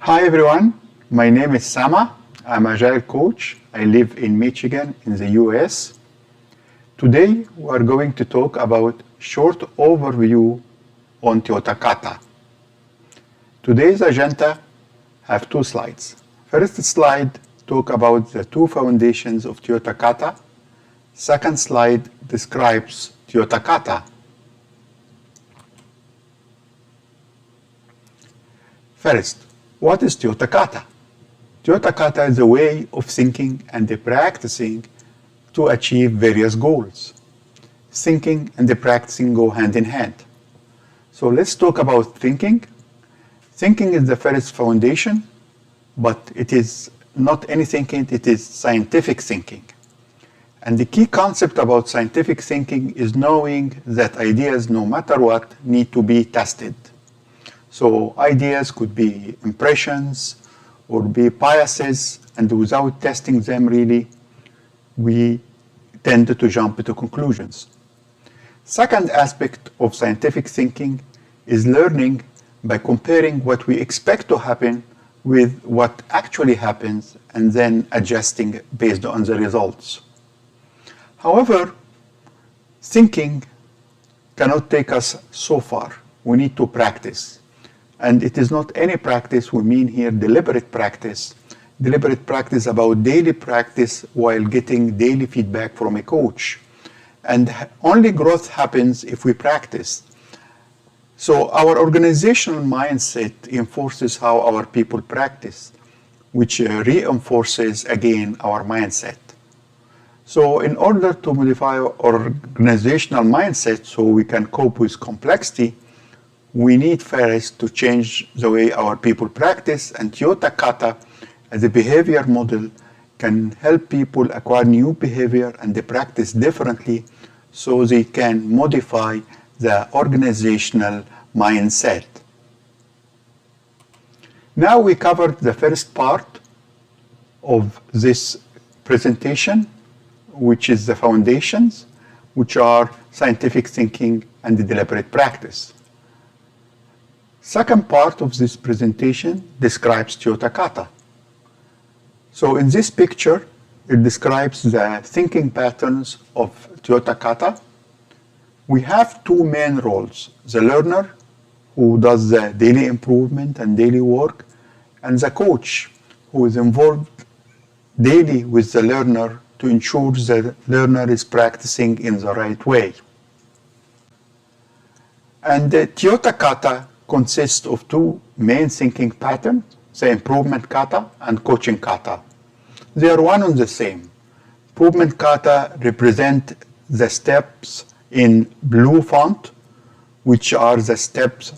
Hi everyone, my name is Sama. I'm an Agile coach. I live in Michigan in the US. Today we're going to talk about short overview on Toyota Kata. Today's agenda have two slides. First slide talk about the two foundations of Toyota Kata. Second slide describes Toyota Kata. First, what is Toyota Kata? Toyota Kata is a way of thinking and practicing to achieve various goals. Thinking and practicing go hand in hand. So let's talk about thinking. Thinking is the first foundation, but it is not any thinking, it is scientific thinking. And the key concept about scientific thinking is knowing that ideas, no matter what, need to be tested. So ideas could be impressions or be biases, and without testing them really, we tend to jump to conclusions. Second aspect of scientific thinking is learning by comparing what we expect to happen with what actually happens and then adjusting based on the results. However, thinking cannot take us so far. We need to practice. And it is not any practice, we mean here deliberate practice. Deliberate practice about daily practice while getting daily feedback from a coach. And only growth happens if we practice. So our organizational mindset enforces how our people practice, which reinforces again our mindset. So in order to modify our organizational mindset so we can cope with complexity, we need first to change the way our people practice, and Toyota Kata as a behavior model can help people acquire new behavior and they practice differently so they can modify the organizational mindset. Now we covered the first part of this presentation, which is the foundations, which are scientific thinking and deliberate practice. Second part of this presentation describes Toyota Kata. So in this picture, it describes the thinking patterns of Toyota Kata. We have two main roles, the learner, who does the daily improvement and daily work, and the coach, who is involved daily with the learner to ensure the learner is practicing in the right way. And the Toyota Kata consists of two main thinking patterns, the improvement kata and coaching kata. They are one and the same. Improvement kata represent the steps in blue font, which are the steps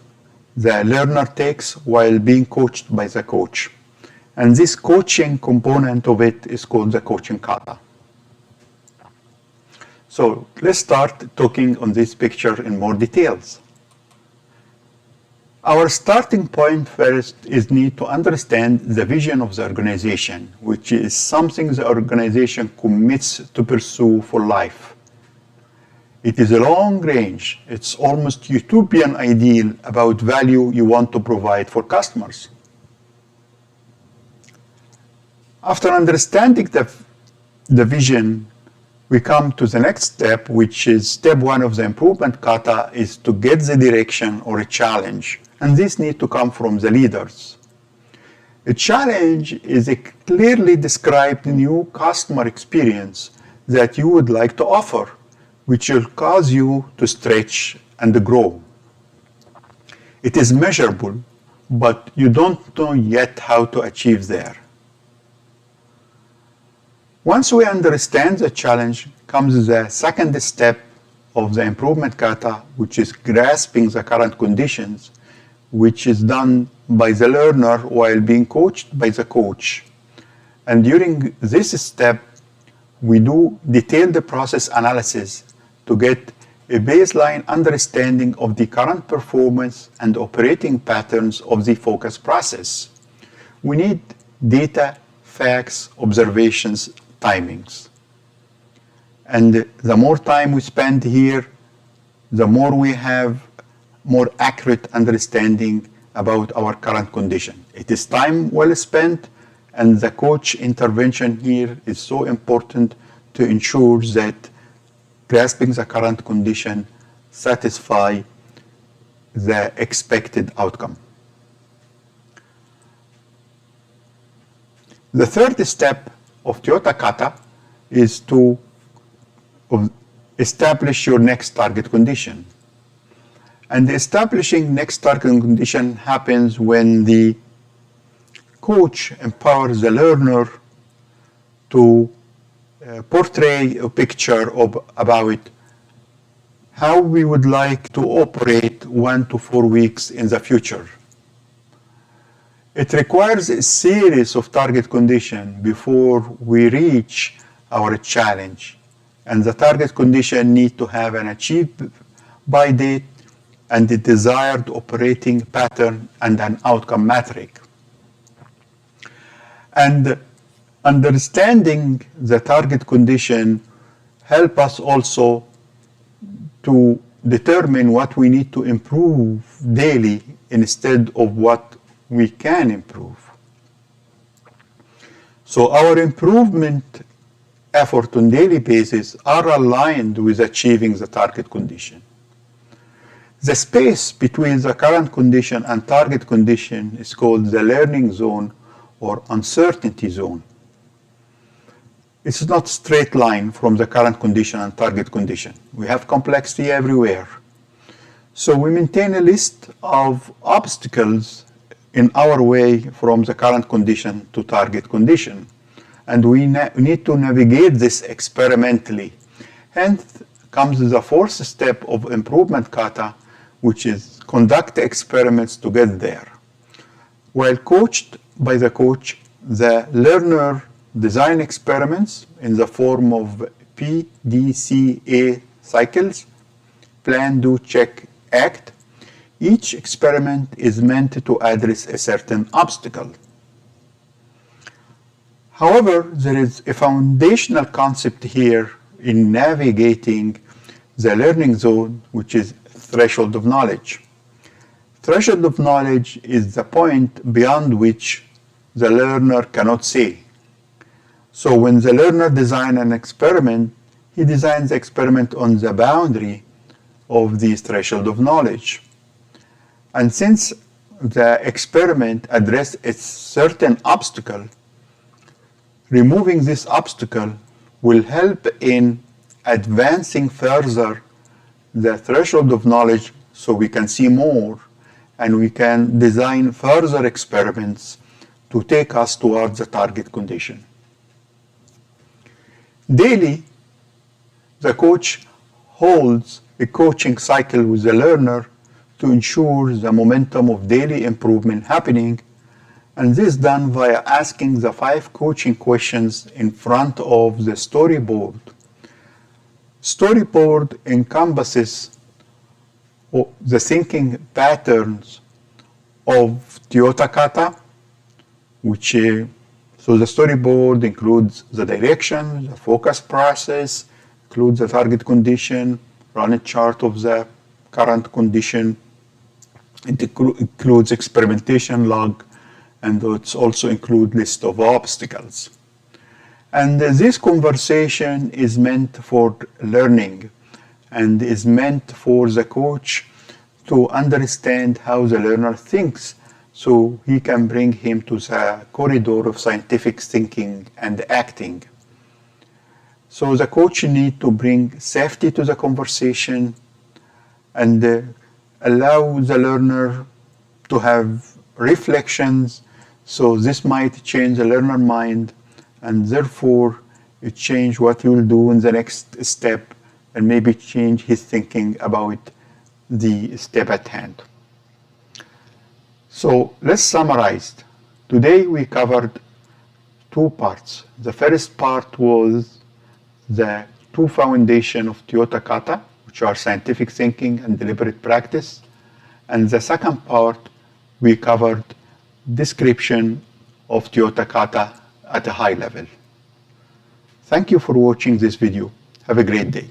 the learner takes while being coached by the coach. And this coaching component of it is called the coaching kata. So let's start talking on this picture in more details. Our starting point first is need to understand the vision of the organization, which is something the organization commits to pursue for life. It is a long range, it's almost utopian ideal about value you want to provide for customers. After understanding the vision, we come to the next step, which is step one of the improvement kata, is to get the direction or a challenge. And this needs to come from the leaders. A challenge is a clearly described new customer experience that you would like to offer, which will cause you to stretch and grow. It is measurable, but you don't know yet how to achieve there. Once we understand the challenge, comes the second step of the improvement kata, which is grasping the current conditions, which is done by the learner while being coached by the coach. And during this step, we do detailed process analysis to get a baseline understanding of the current performance and operating patterns of the focus process. We need data, facts, observations, timings. And the more time we spend here, the more we have more accurate understanding about our current condition. It is time well spent, and the coach intervention here is so important to ensure that grasping the current condition satisfy the expected outcome. The third step of Toyota Kata is to establish your next target condition. And establishing next target condition happens when the coach empowers the learner to portray a picture about how we would like to operate 1 to 4 weeks in the future. It requires a series of target conditions before we reach our challenge, and the target condition need to have an achieved by date and the desired operating pattern and an outcome metric. And understanding the target condition help us also to determine what we need to improve daily instead of what we can improve. So our improvement effort on daily basis are aligned with achieving the target condition. The space between the current condition and target condition is called the learning zone or uncertainty zone. It's not straight line from the current condition and target condition. We have complexity everywhere. So we maintain a list of obstacles in our way from the current condition to target condition. And we need to navigate this experimentally. Hence comes the fourth step of improvement kata, which is conduct experiments to get there. While coached by the coach, the learner design experiments in the form of PDCA cycles, plan, do, check, act. Each experiment is meant to address a certain obstacle. However, there is a foundational concept here in navigating the learning zone, which is threshold of knowledge. Threshold of knowledge is the point beyond which the learner cannot see. So when the learner designs an experiment, he designs the experiment on the boundary of this threshold of knowledge. And since the experiment addresses a certain obstacle, removing this obstacle will help in advancing further the threshold of knowledge so we can see more and we can design further experiments to take us towards the target condition. Daily, the coach holds a coaching cycle with the learner to ensure the momentum of daily improvement happening, and this is done via asking the 5 coaching questions in front of the storyboard. Storyboard encompasses the thinking patterns of Toyota Kata, so the storyboard includes the direction, the focus process, includes the target condition, run a chart of the current condition. It includes experimentation log, and it also includes list of obstacles. And this conversation is meant for learning and is meant for the coach to understand how the learner thinks so he can bring him to the corridor of scientific thinking and acting. So the coach needs to bring safety to the conversation and allow the learner to have reflections. So this might change the learner mind, and therefore it change what he will do in the next step and maybe change his thinking about the step at hand. So let's summarize. Today we covered 2 parts. The first part was the 2 foundations of Toyota Kata, which are scientific thinking and deliberate practice. And the second part, we covered description of Toyota Kata at a high level. Thank you for watching this video. Have a great day.